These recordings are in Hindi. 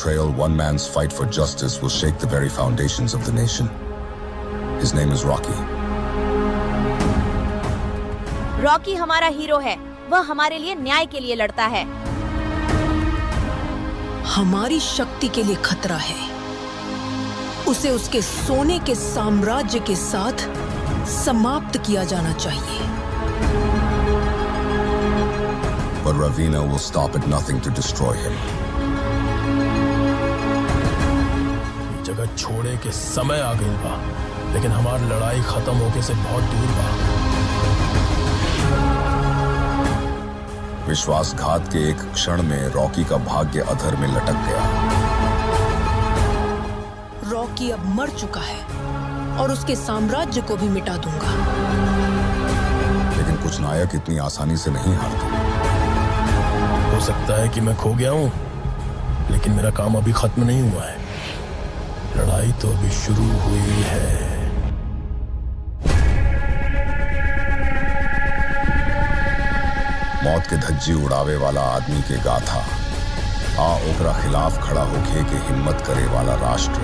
betrayal, one man's fight for justice will shake the very foundations of the nation. His name is Rocky. Rocky हमारा हीरो है, वह हमारे लिए न्याय के लिए लड़ता है। हमारी शक्ति के लिए खतरा है। उसे उसके सोने के साम्राज्य के साथ समाप्त किया जाना चाहिए। But Ravina will stop at nothing to destroy him. जगह छोड़े के समय आ गई बा, लेकिन हमारी लड़ाई खत्म होके से बहुत दूर बा। विश्वासघात के एक क्षण में रॉकी का भाग्य अधर में लटक गया। रॉकी अब मर चुका है और उसके साम्राज्य को भी मिटा दूंगा। लेकिन कुछ नायक इतनी आसानी से नहीं हारते। हो सकता है कि मैं खो गया हूं, लेकिन मेरा काम अभी खत्म नहीं हुआ है। लड़ाई तो अभी शुरू हुई है। मौत के धज्जी उड़ावे वाला आदमी के गाथा, आ ओकरा खिलाफ खड़ा होके के हिम्मत करे वाला राष्ट्र।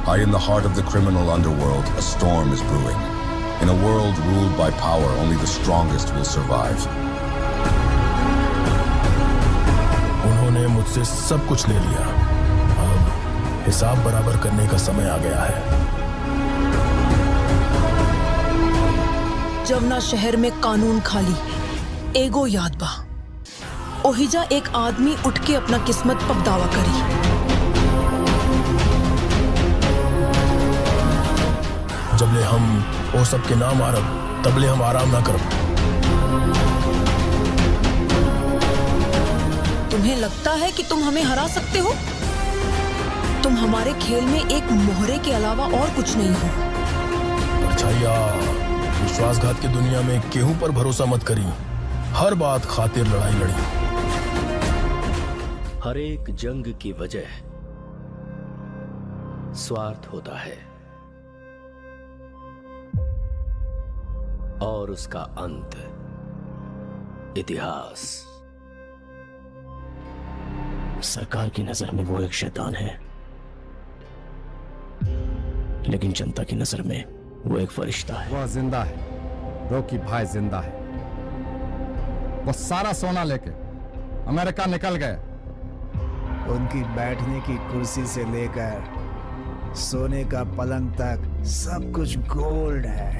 High in the heart of the criminal underworld, a storm is brewing. In a world ruled by power, only the strongest will survive. उन्होंने मुझसे सब कुछ ले लिया। अब हिसाब बराबर करने का समय आ गया है। जवना शहर में कानून खाली एगो याद बा, ओहिजा एक आदमी उठ के अपना किस्मत पक दावा करी। जबले हम वो सब के नाम आरब, तबले हम आराम ना करब। तुम्हें लगता है कि तुम हमें हरा सकते हो? तुम हमारे खेल में एक मोहरे के अलावा और कुछ नहीं हो। परछाइया, विश्वासघात की दुनिया में केहू पर भरोसा मत करी। हर बात खातिर लड़ाई लड़ी। हर एक जंग की वजह स्वार्थ होता है और उसका अंत इतिहास। सरकार की नजर में वो एक शैतान है, लेकिन जनता की नजर में वो एक फरिश्ता है। वह जिंदा है, रॉकी भाई जिंदा है। वो सारा सोना लेके अमेरिका निकल गए। उनकी बैठने की कुर्सी से लेकर सोने का पलंग तक सब कुछ गोल्ड है।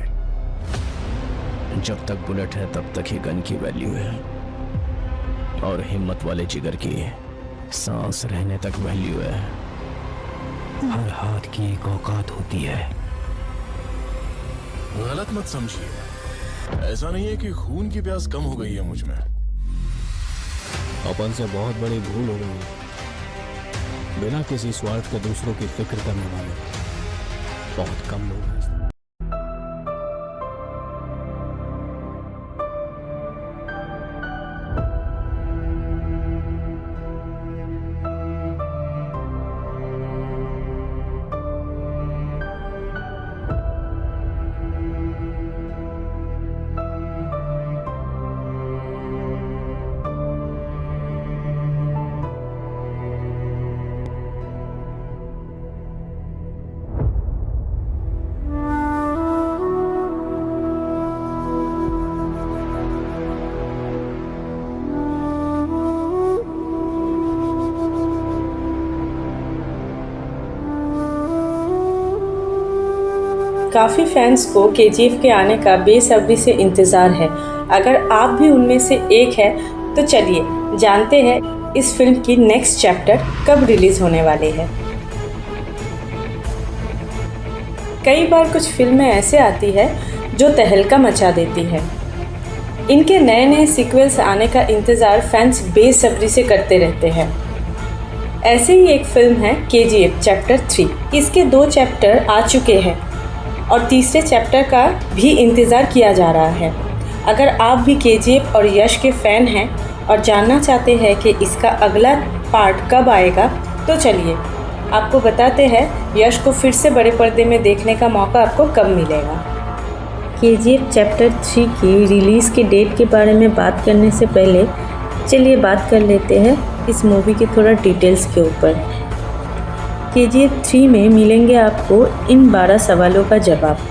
जब तक बुलेट है तब तक ही गन की वैल्यू है, और हिम्मत वाले जिगर की सांस रहने तक वैल्यू है। हर हाथ की एक औकात होती है। गलत मत समझिए, ऐसा नहीं है कि खून की प्यास कम हो गई है मुझ में। अपन से बहुत बड़ी भूल हो गई है। बिना किसी स्वार्थ के दूसरों की फिक्र करने वाले बहुत कम लोग हैं। काफ़ी फैंस को केजीएफ के आने का बेसब्री से इंतज़ार है। अगर आप भी उनमें से एक है तो चलिए जानते हैं इस फिल्म की नेक्स्ट चैप्टर कब रिलीज़ होने वाली है। कई बार कुछ फिल्में ऐसे आती है जो तहलका मचा देती है। इनके नए नए सीक्वल्स आने का इंतज़ार फैंस बेसब्री से करते रहते हैं। ऐसे ही एक फिल्म है केजीएफ चैप्टर 3। इसके 2 चैप्टर आ चुके हैं और तीसरे चैप्टर का भी इंतज़ार किया जा रहा है। अगर आप भी केजीएफ और यश के फ़ैन हैं और जानना चाहते हैं कि इसका अगला पार्ट कब आएगा, तो चलिए आपको बताते हैं यश को फिर से बड़े पर्दे में देखने का मौका आपको कब मिलेगा। KGF चैप्टर 3 की रिलीज़ के डेट के बारे में बात करने से पहले चलिए बात कर लेते हैं इस मूवी के थोड़ा डिटेल्स के ऊपर। KGF 3 में मिलेंगे आपको इन 12 सवालों का जवाब।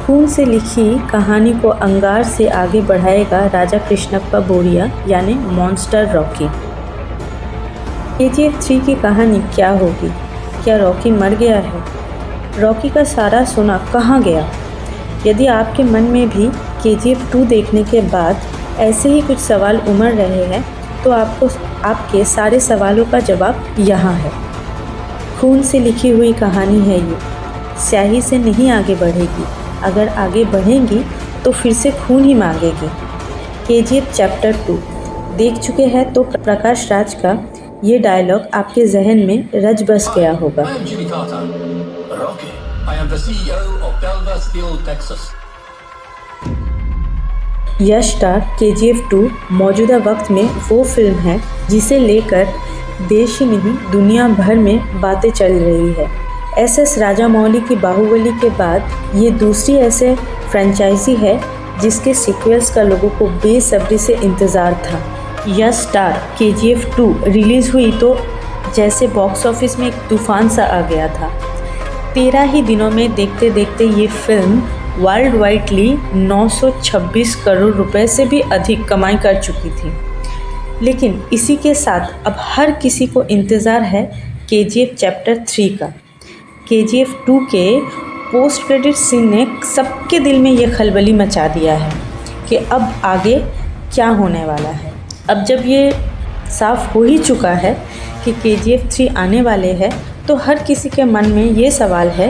खून से लिखी कहानी को अंगार से आगे बढ़ाएगा राजा कृष्णप्पा बोरिया यानी मॉन्स्टर रॉकी। KGF 3 की कहानी क्या होगी? क्या रॉकी मर गया है? रॉकी का सारा सोना कहाँ गया? यदि आपके मन में भी KGF 2 देखने के बाद ऐसे ही कुछ सवाल उमड़ रहे हैं तो आपके सारे सवालों का जवाब यहाँ है। खून से लिखी हुई कहानी है ये, स्याही से नहीं आगे बढ़ेगी। अगर आगे बढ़ेंगी तो फिर से खून ही मांगेगी। KGF चैप्टर 2 देख चुके हैं तो प्रकाश राज का ये डायलॉग आपके जहन में रच बस गया होगा। यश स्टार KGF 2 मौजूदा वक्त में वो फिल्म है जिसे लेकर देश ही नहीं दुनिया भर में बातें चल रही है। SS राजामौली की बाहुबली के बाद ये दूसरी ऐसे फ्रेंचाइजी है जिसके सीक्वल्स का लोगों को बेसब्री से इंतज़ार था। यश स्टार KGF 2 रिलीज़ हुई तो जैसे बॉक्स ऑफिस में एक तूफान सा आ गया था। 13 ही दिनों में देखते देखते ये फिल्म वर्ल्ड वाइडली 926 करोड़ रुपए से भी अधिक कमाई कर चुकी थी। लेकिन इसी के साथ अब हर किसी को इंतज़ार है KGF चैप्टर 3 का। KGF 2 के पोस्ट क्रेडिट सीन ने सबके दिल में ये खलबली मचा दिया है कि अब आगे क्या होने वाला है। अब जब ये साफ हो ही चुका है कि KGF 3 आने वाले हैं तो हर किसी के मन में ये सवाल है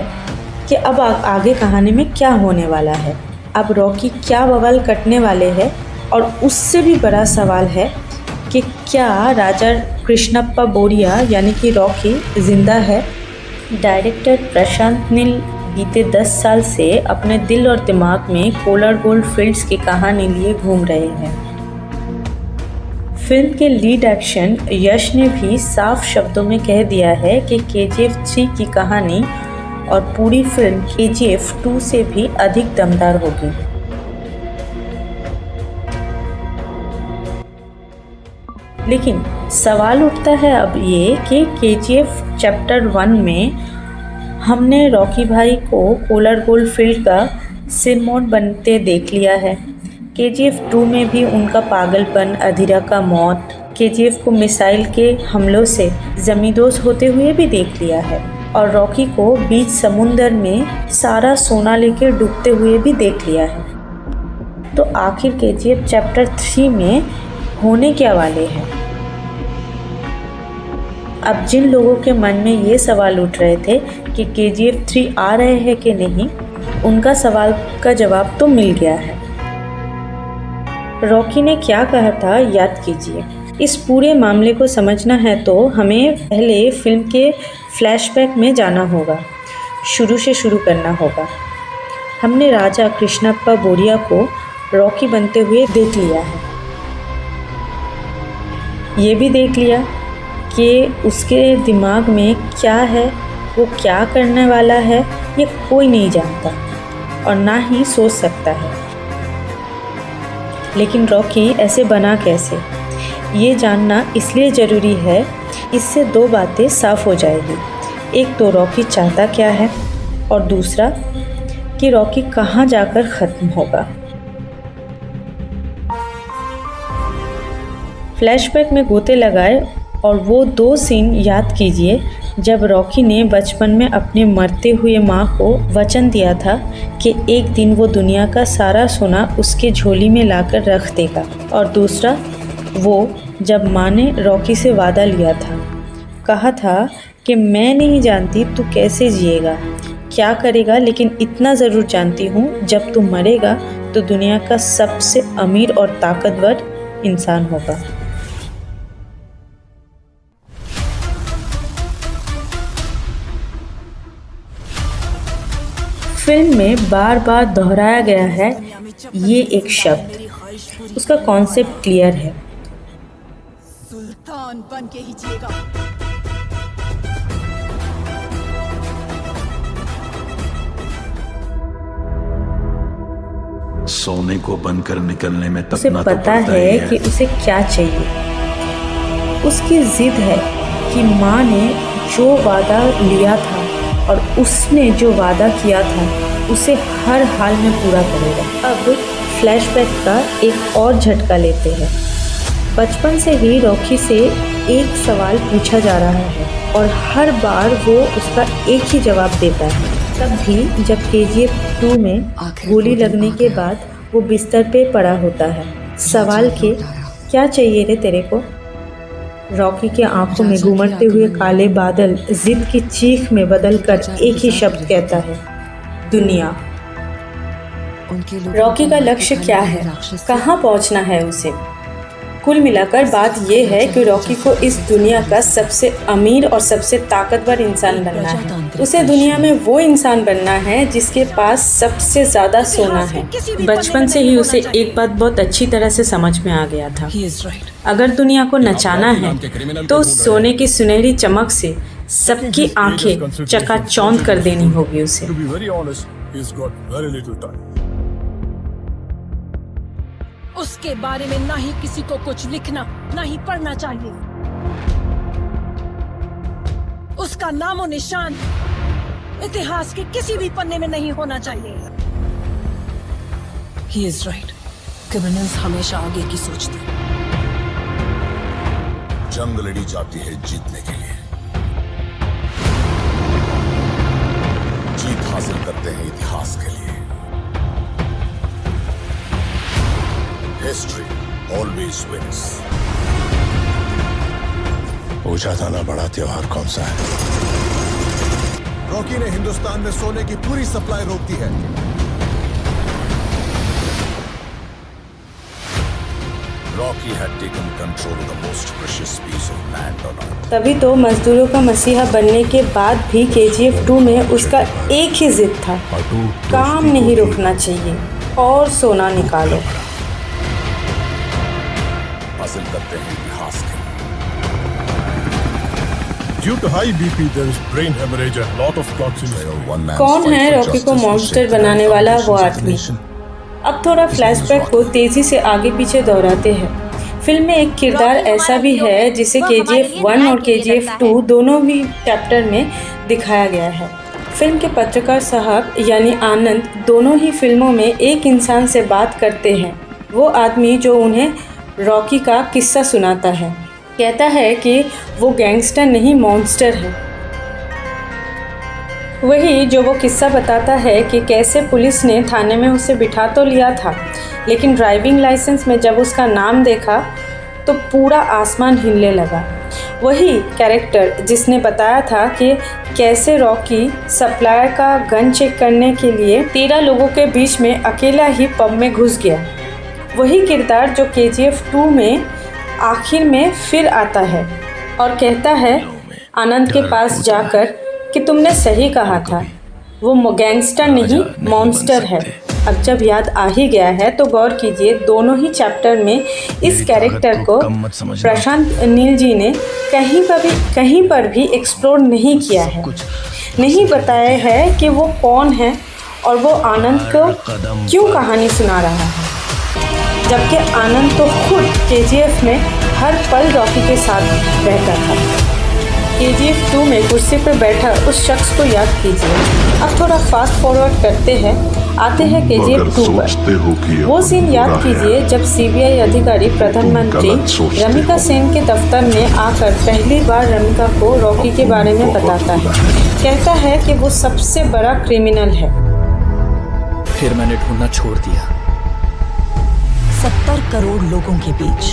कि अब आगे कहानी में क्या होने वाला है। अब रॉकी क्या बवाल कटने वाले हैं और उससे भी बड़ा सवाल है कि क्या राजा कृष्णप्पा बोरिया यानी कि रॉकी ज़िंदा है। डायरेक्टर प्रशांत नील बीते 10 साल से अपने दिल और दिमाग में कोलार गोल्ड फील्ड्स की कहानी लिए घूम रहे हैं। फिल्म के लीड एक्शन यश ने भी साफ शब्दों में कह दिया है कि KGF 3 की कहानी और पूरी फिल्म KGF 2 से भी अधिक दमदार होगी। लेकिन सवाल उठता है अब ये कि KGF चैप्टर 1 में हमने रॉकी भाई को कोलार गोल्ड फील्ड का सिरमौर बनते देख लिया है। KGF 2 में भी उनका पागलपन, अधीरा का मौत, KGF को मिसाइल के हमलों से जमींदोज होते हुए भी देख लिया है और रॉकी को बीच समुंदर में सारा सोना लेकर डूबते हुए भी देख लिया है। तो आखिर KGF चैप्टर 3 में होने क्या वाले हैं? अब जिन लोगों के मन में ये सवाल उठ रहे थे कि KGF 3 आ रहे हैं कि नहीं, उनका सवाल का जवाब तो मिल गया है। रॉकी ने क्या कहा था याद कीजिए। इस पूरे मामले को समझना है तो हमें पहले फिल्म के फ्लैशबैक में जाना होगा, शुरू से शुरू करना होगा। हमने राजा कृष्णप्पा बोरिया को रॉकी बनते हुए देख लिया है। ये भी देख लिया कि उसके दिमाग में क्या है, वो क्या करने वाला है, ये कोई नहीं जानता और ना ही सोच सकता है। लेकिन रॉकी ऐसे बना कैसे, ये जानना इसलिए ज़रूरी है। इससे 2 बातें साफ हो जाएगी। एक तो रॉकी चाहता क्या है और दूसरा कि रॉकी कहाँ जाकर ख़त्म होगा। फ्लैशबैक में गोते लगाए और वो 2 सीन याद कीजिए जब रॉकी ने बचपन में अपने मरते हुए माँ को वचन दिया था कि एक दिन वो दुनिया का सारा सोना उसके झोली में लाकर रख देगा, और दूसरा वो जब माँ ने रॉकी से वादा लिया था, कहा था कि मैं नहीं जानती तू कैसे जिएगा, क्या करेगा, लेकिन इतना ज़रूर जानती हूँ जब तू मरेगा तो दुनिया का सबसे अमीर और ताकतवर इंसान होगा। फिल्म में बार बार दोहराया गया है ये एक शब्द, उसका कॉन्सेप्ट क्लियर है। सुल्तान बन के ही जिएगा। सोने को बनकर निकलने में उसे तपना पता तो पड़ता है ही है। कि उसे क्या चाहिए। उसकी जिद है कि माँ ने जो वादा लिया था और उसने जो वादा किया था उसे हर हाल में पूरा करेगा। अब फ्लैशबैक का एक और झटका लेते हैं। बचपन से ही रॉकी से एक सवाल पूछा जा रहा है और हर बार वो उसका एक ही जवाब देता है। तब भी जब KGF 2 में गोली लगने के बाद वो बिस्तर पे पड़ा होता है, सवाल के क्या चाहिए रे तेरे को। रॉकी के आंखों में घुमड़ते हुए काले बादल जिद की चीख में बदलकर एक ही शब्द कहता है, दुनिया। रॉकी का लक्ष्य क्या है, कहाँ पहुँचना है उसे। कुल मिलाकर बात यह है कि रॉकी को इस दुनिया का सबसे अमीर और सबसे ताकतवर इंसान बनना है। उसे दुनिया में वो इंसान बनना है जिसके पास सबसे ज़्यादा सोना है। बचपन से ही उसे एक बात बहुत अच्छी तरह से समझ में आ गया था, अगर दुनिया को नचाना है तो सोने की सुनहरी चमक से सबकी आंखें चकाचौंध कर देनी होगी उसे। उसके बारे में ना ही किसी को कुछ लिखना ना ही पढ़ना चाहिए। उसका नामो निशान इतिहास के किसी भी पन्ने में नहीं होना चाहिए। He is right. क्रिमिनल्स हमेशा आगे की सोचते हैं। जंग लड़ी जाती है जीतने के लिए, जीत हासिल करते हैं इतिहास के लिए। History always wins. पूछा था ना बड़ा त्योहार कौन सा है। रॉकी ने हिंदुस्तान में सोने की पूरी सप्लाई रोक दी है। Rocky had taken control of the most precious piece of land on earth. तभी तो मजदूरों का मसीहा बनने के बाद भी KGF 2 में उसका एक ही जिद था, काम नहीं रुकना चाहिए और सोना निकालो। हासिल करते हैं इतिहास के लिए। Due to high BP, there is brain hemorrhage and lot of toxins. कौन है रॉकी को मॉन्स्टर बनाने वाला वो आदमी। अब थोड़ा फ्लैशबैक को तेजी से आगे पीछे दोहराते हैं। फिल्म में एक किरदार ऐसा भी है जिसे KGF 1 और KGF 2 दोनों भी चैप्टर में दिखाया गया है। फिल्म के पत्रकार साहब यानी आनंद दोनों ही फिल्मों में एक इंसान से बात करते हैं, वो आदमी जो उन्हें रॉकी का किस्सा सुनाता है। कहता है कि वो गैंगस्टर नहीं मॉन्स्टर है। वही जो वो किस्सा बताता है कि कैसे पुलिस ने थाने में उसे बिठा तो लिया था, लेकिन ड्राइविंग लाइसेंस में जब उसका नाम देखा तो पूरा आसमान हिलने लगा। वही कैरेक्टर जिसने बताया था कि कैसे रॉकी सप्लायर का गन चेक करने के लिए 13 लोगों के बीच में अकेला ही पब में घुस गया। वही किरदार जो KGF 2 में आखिर में फिर आता है और कहता है आनंद के पास जाकर कि तुमने सही कहा था, वो गैंगस्टर नहीं मॉन्स्टर है। अब जब याद आ ही गया है तो गौर कीजिए, दोनों ही चैप्टर में इस कैरेक्टर को प्रशांत नील जी ने कहीं पर भी एक्सप्लोर नहीं किया है, नहीं बताया है कि वो कौन है और वो आनंद को क्यों कहानी सुना रहा है, जबकि आनंद तो खुद KGF में हर पल रॉकी के साथ रहता था। KGF 2 में कुर्सी पर बैठा उस शख्स को याद कीजिए। अब थोड़ा फास्ट फॉरवर्ड करते हैं, आते हैं KGF 2 पर। वो सीन याद कीजिए जब CBI अधिकारी प्रधानमंत्री रमिका सेन के दफ्तर में आकर पहली बार रमिका को रॉकी के बारे में बताता है। कहता है कि वो सबसे बड़ा क्रिमिनल है। फिर मैंने ढूंढना छोड़ दिया। 70 करोड़ लोगों के बीच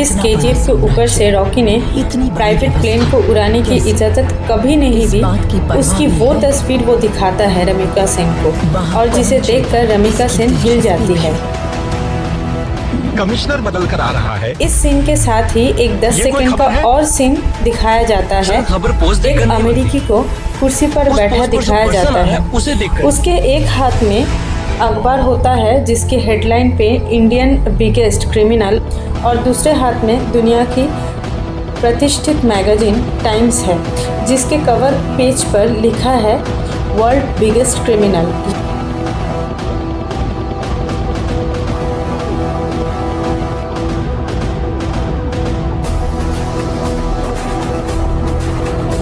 इस KGF के ऊपर से रॉकी ने प्राइवेट प्लेन को उड़ाने की इजाज़त कभी नहीं दी। उसकी वो तस्वीर वो दिखाता है रमिका सेन को, और जिसे देखकर रमिका सेन हिल जाती है। कमिश्नर बदल कर आ रहा है। इस सीन के साथ ही एक 10 सेकंड का और सीन दिखाया जाता है। एक अमेरिकी को कुर्सी पर बैठा दिखाया जाता है। उसके एक हाथ में अखबार होता है जिसके हेडलाइन पे इंडियन बिगेस्ट क्रिमिनल और दूसरे हाथ में दुनिया की प्रतिष्ठित मैगजीन टाइम्स है, जिसके कवर पेज पर लिखा है वर्ल्ड बिगेस्ट क्रिमिनल।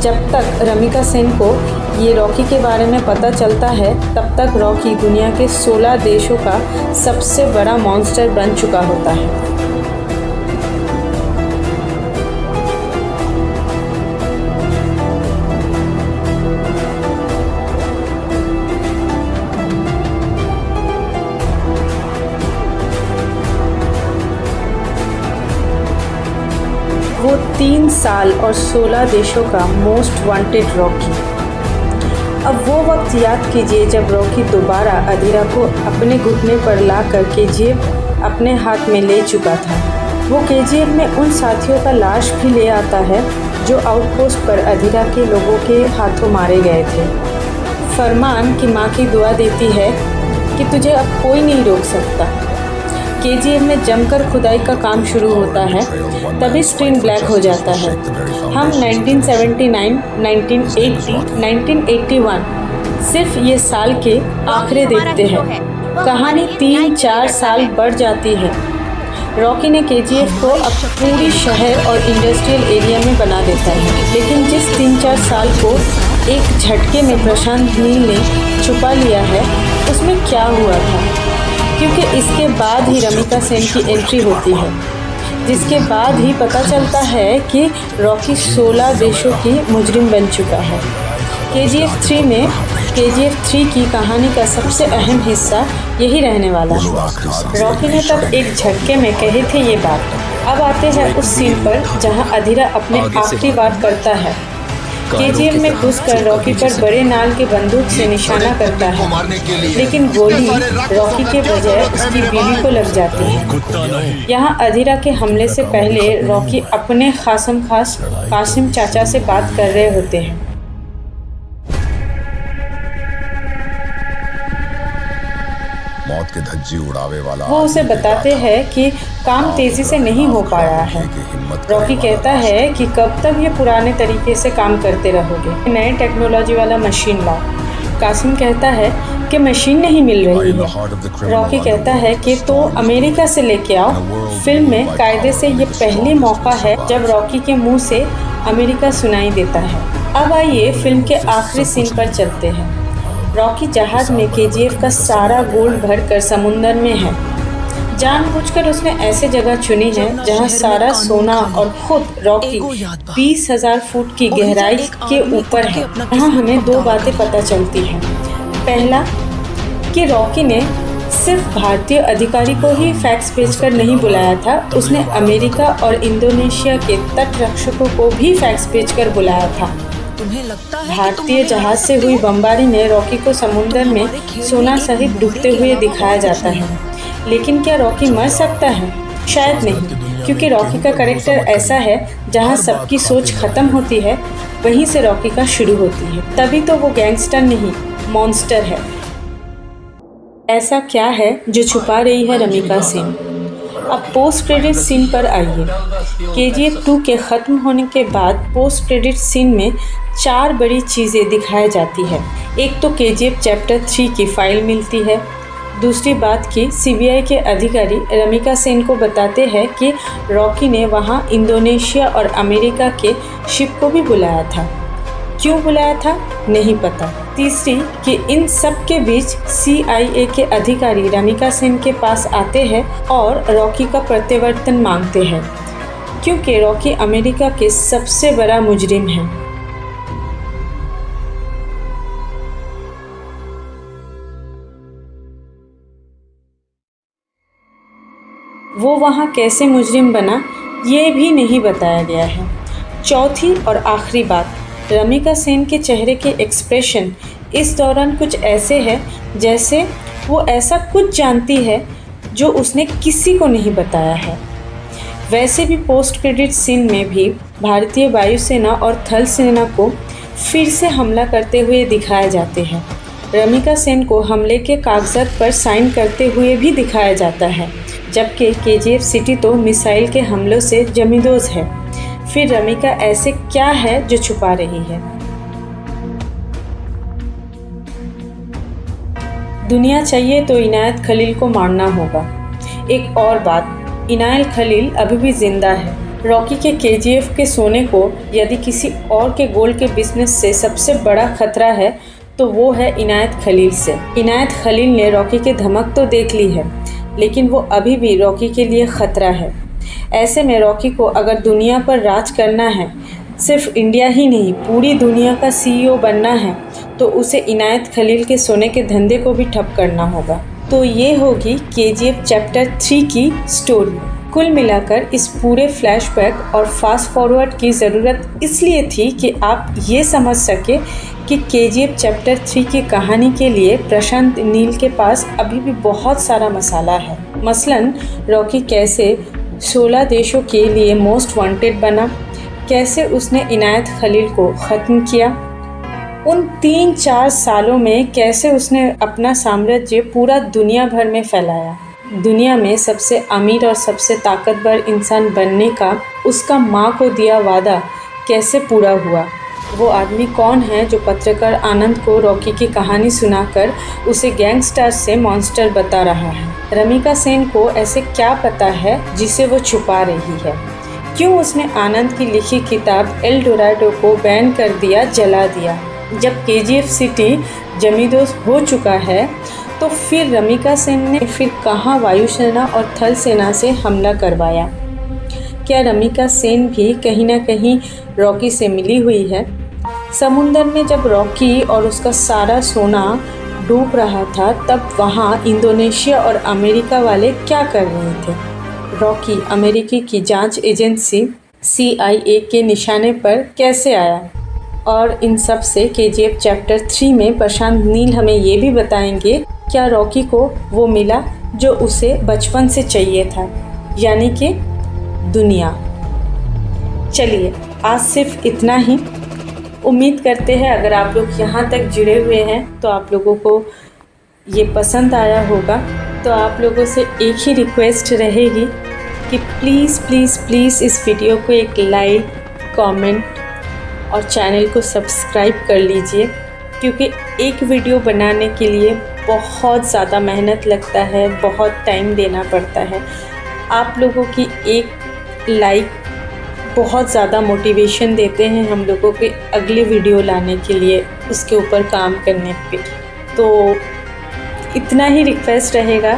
जब तक रमिका सेन को ये रॉकी के बारे में पता चलता है तब तक रॉकी दुनिया के 16 देशों का सबसे बड़ा मॉन्स्टर बन चुका होता है। वो 3 साल और 16 देशों का मोस्ट वांटेड रॉकी। अब वो वक्त याद कीजिए जब रॉकी दोबारा अधीरा को अपने घुटने पर ला कर केजीएफ अपने हाथ में ले चुका था। वो केजीएफ में उन साथियों का लाश भी ले आता है जो आउटपोस्ट पर अधीरा के लोगों के हाथों मारे गए थे। फरमान की माँ की दुआ देती है कि तुझे अब कोई नहीं रोक सकता। केजीएफ में जमकर खुदाई का काम शुरू होता है, तभी स्क्रीन ब्लैक हो जाता है। हम 1979, 1980, 1981 सिर्फ ये साल के आंकड़े देखते हैं। कहानी 3-4 साल बढ़ जाती है। रॉकी ने केजीएफ को अब पूरी शहर और इंडस्ट्रियल एरिया में बना देता है, लेकिन जिस 3-4 साल को एक झटके में प्रशांत नील ने छुपा लिया है उसमें क्या हुआ था, क्योंकि इसके बाद ही रमिका सेन की एंट्री होती है, जिसके बाद ही पता चलता है कि रॉकी 16 देशों की मुजरिम बन चुका है। केजीएफ 3 में केजीएफ 3 की कहानी का सबसे अहम हिस्सा यही रहने वाला है। रॉकी ने तब एक झटके में कही थी ये बात। अब आते हैं उस सीन पर जहां अधीरा अपने आखिरी बात करता है। केजीएफ में घुसकर रॉकी पर बड़े नाल के बंदूक से निशाना करता है, लेकिन गोली रॉकी के बजाय उसकी बीवी को लग जाती है। यहाँ अधीरा के हमले से पहले रॉकी अपने कासिम चाचा से बात कर रहे होते हैं। मौत के धज्जी उड़ावे वाला वो उसे बताते हैं कि काम तेजी से नहीं हो पा रहा है। रॉकी कहता है कि कब तक ये पुराने तरीके से काम करते रहोगे, नए टेक्नोलॉजी वाला मशीन लाओ। कासिम कहता है कि मशीन नहीं मिल रही है। रॉकी कहता है कि तो अमेरिका से लेके आओ। फिल्म में कायदे से ये पहली मौका है जब रॉकी के मुंह से अमेरिका सुनाई देता है। अब आइए फिल्म के आखिरी सीन पर चलते हैं। रॉकी जहाज में केजीएफ का सारा गोल्ड भरकर समुंदर में है। जानबूझकर उसने ऐसे जगह चुनी है जहां सारा सोना और खुद रॉकी 20,000 फुट की गहराई के ऊपर है। यहाँ हमें 2 बातें पता चलती हैं। पहला कि रॉकी ने सिर्फ भारतीय अधिकारी को ही फैक्स भेजकर नहीं बुलाया था, उसने अमेरिका और इंडोनेशिया के तट रक्षकों को भी फैक्स भेजकर बुलाया था। भारतीय जहाज से हुई बमबारी में रॉकी को समुद्र में सोना सहित डूबते हुए दिखाया जाता है, लेकिन क्या रॉकी मर सकता है? शायद नहीं, क्योंकि रॉकी का कैरेक्टर ऐसा है जहां सबकी सोच खत्म होती है वहीं से रॉकी का शुरू होती है। तभी तो वो गैंगस्टर नहीं, मॉन्स्टर है। ऐसा क्या है जो छुपा रही है रमिका सेन? अब पोस्ट क्रेडिट सीन पर आइए। केजीएफ 2 के ख़त्म होने के बाद पोस्ट क्रेडिट सीन में 4 बड़ी चीज़ें दिखाई जाती है। एक तो केजीएफ चैप्टर 3 की फाइल मिलती है। दूसरी बात कि सीबीआई के अधिकारी रमिका सेन को बताते हैं कि रॉकी ने वहां इंडोनेशिया और अमेरिका के शिप को भी बुलाया था। क्यों बुलाया था नहीं पता। तीसरी कि इन सब के बीच CIA के अधिकारी रमिका सेन के पास आते हैं और रॉकी का प्रत्यावर्तन मांगते हैं, क्योंकि रॉकी अमेरिका के सबसे बड़ा मुजरिम है। वो वहाँ कैसे मुजरिम बना ये भी नहीं बताया गया है। चौथी और आखिरी बात, रमिका सेन के चेहरे के एक्सप्रेशन इस दौरान कुछ ऐसे हैं जैसे वो ऐसा कुछ जानती है जो उसने किसी को नहीं बताया है। वैसे भी पोस्ट क्रेडिट सीन में भी भारतीय वायुसेना और थल सेना को फिर से हमला करते हुए दिखाए जाते हैं। रमिका सेन को हमले के कागजात पर साइन करते हुए भी दिखाया जाता है, जबकि केजीएफ सिटी तो मिसाइल के हमलों से जमींदोज है। फिर रमिका ऐसे क्या है जो छुपा रही है? दुनिया चाहिए तो इनायत खलील को मारना होगा। एक और बात, इनायत खलील अभी भी जिंदा है। रॉकी के केजीएफ के सोने को यदि किसी और के गोल्ड के बिजनेस से सबसे बड़ा खतरा है तो वो है इनायत खलील से। इनायत खलील ने रॉकी की धमक तो देख ली है, लेकिन वो अभी भी रॉकी के लिए खतरा है। ऐसे में रॉकी को अगर दुनिया पर राज करना है, सिर्फ इंडिया ही नहीं पूरी दुनिया का सीईओ बनना है, तो उसे इनायत खलील के सोने के धंधे को भी ठप करना होगा। तो ये होगी केजीएफ चैप्टर 3 की स्टोरी। कुल मिलाकर इस पूरे फ्लैशबैक और फास्ट फॉरवर्ड की ज़रूरत इसलिए थी कि आप ये समझ सके कि केजीएफ चैप्टर 3 की कहानी के लिए प्रशांत नील के पास अभी भी बहुत सारा मसाला है। मसलन रॉकी कैसे 16 देशों के लिए मोस्ट वांटेड बना, कैसे उसने इनायत खलील को ख़त्म किया, उन 3-4 सालों में कैसे उसने अपना साम्राज्य पूरा दुनिया भर में फैलाया, दुनिया में सबसे अमीर और सबसे ताकतवर इंसान बनने का उसका माँ को दिया वादा कैसे पूरा हुआ। वो आदमी कौन है जो पत्रकार आनंद को रॉकी की कहानी सुनाकर उसे गैंगस्टर से मॉन्स्टर बता रहा है। रमिका सेन को ऐसे क्या पता है जिसे वो छुपा रही है। क्यों उसने आनंद की लिखी किताब एल डोराडो को बैन कर दिया, जला दिया। जब केजीएफ सिटी जमींदोज हो चुका है तो फिर रमिका सेन ने फिर कहाँ वायुसेना और थल सेना से हमला करवाया। क्या रमिका सेन भी कहीं ना कहीं रॉकी से मिली हुई है? समुंदर में जब रॉकी और उसका सारा सोना डूब रहा था तब वहाँ इंडोनेशिया और अमेरिका वाले क्या कर रहे थे? रॉकी अमेरिकी की जांच एजेंसी CIA के निशाने पर कैसे आया? और इन सब से केजीएफ चैप्टर 3 में प्रशांत नील हमें ये भी बताएंगे क्या रॉकी को वो मिला जो उसे बचपन से चाहिए था, यानी कि दुनिया। चलिए आज सिर्फ इतना ही। उम्मीद करते हैं अगर आप लोग यहाँ तक जुड़े हुए हैं तो आप लोगों को ये पसंद आया होगा। तो आप लोगों से एक ही रिक्वेस्ट रहेगी कि प्लीज़ प्लीज़ प्लीज़ इस वीडियो को एक लाइक, कमेंट और चैनल को सब्सक्राइब कर लीजिए, क्योंकि एक वीडियो बनाने के लिए बहुत ज़्यादा मेहनत लगता है, बहुत टाइम देना पड़ता है। आप लोगों की एक लाइक बहुत ज़्यादा मोटिवेशन देते हैं हम लोगों के अगले वीडियो लाने के लिए, उसके ऊपर काम करने पे। तो इतना ही रिक्वेस्ट रहेगा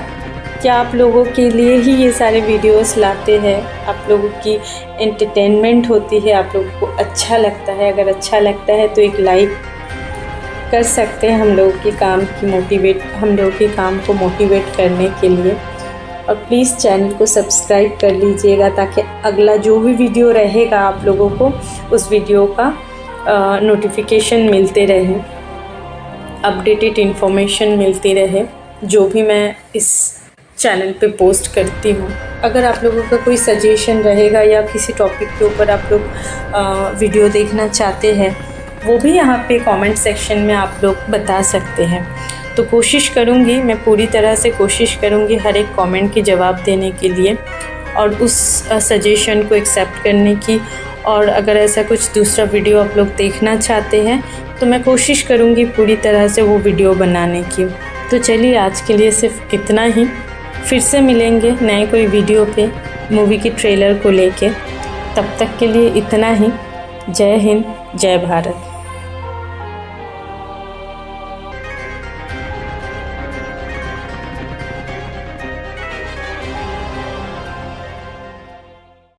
कि आप लोगों के लिए ही ये सारे वीडियोस लाते हैं, आप लोगों की एंटरटेनमेंट होती है, आप लोगों को अच्छा लगता है। अगर अच्छा लगता है तो एक लाइक कर सकते हैं हम लोगों के काम को मोटिवेट करने के लिए। और प्लीज़ चैनल को सब्सक्राइब कर लीजिएगा ताकि अगला जो भी वीडियो रहेगा आप लोगों को उस वीडियो का नोटिफिकेशन मिलते रहे, अपडेटेड इन्फॉर्मेशन मिलती रहे जो भी मैं इस चैनल पे पोस्ट करती हूँ। अगर आप लोगों का कोई सजेशन रहेगा या किसी टॉपिक के ऊपर आप लोग वीडियो देखना चाहते हैं, वो भी यहाँ पे कमेंट सेक्शन में आप लोग बता सकते हैं। तो कोशिश करूँगी, मैं पूरी तरह से कोशिश करूँगी हर एक कमेंट के जवाब देने के लिए और उस सजेशन को एक्सेप्ट करने की। और अगर ऐसा कुछ दूसरा वीडियो आप लोग देखना चाहते हैं तो मैं कोशिश करूँगी पूरी तरह से वो वीडियो बनाने की। तो चलिए आज के लिए सिर्फ इतना ही। फिर से मिलेंगे नए कोई वीडियो पे मूवी की ट्रेलर को लेके। तब तक के लिए इतना ही। जय हिंद, जय भारत।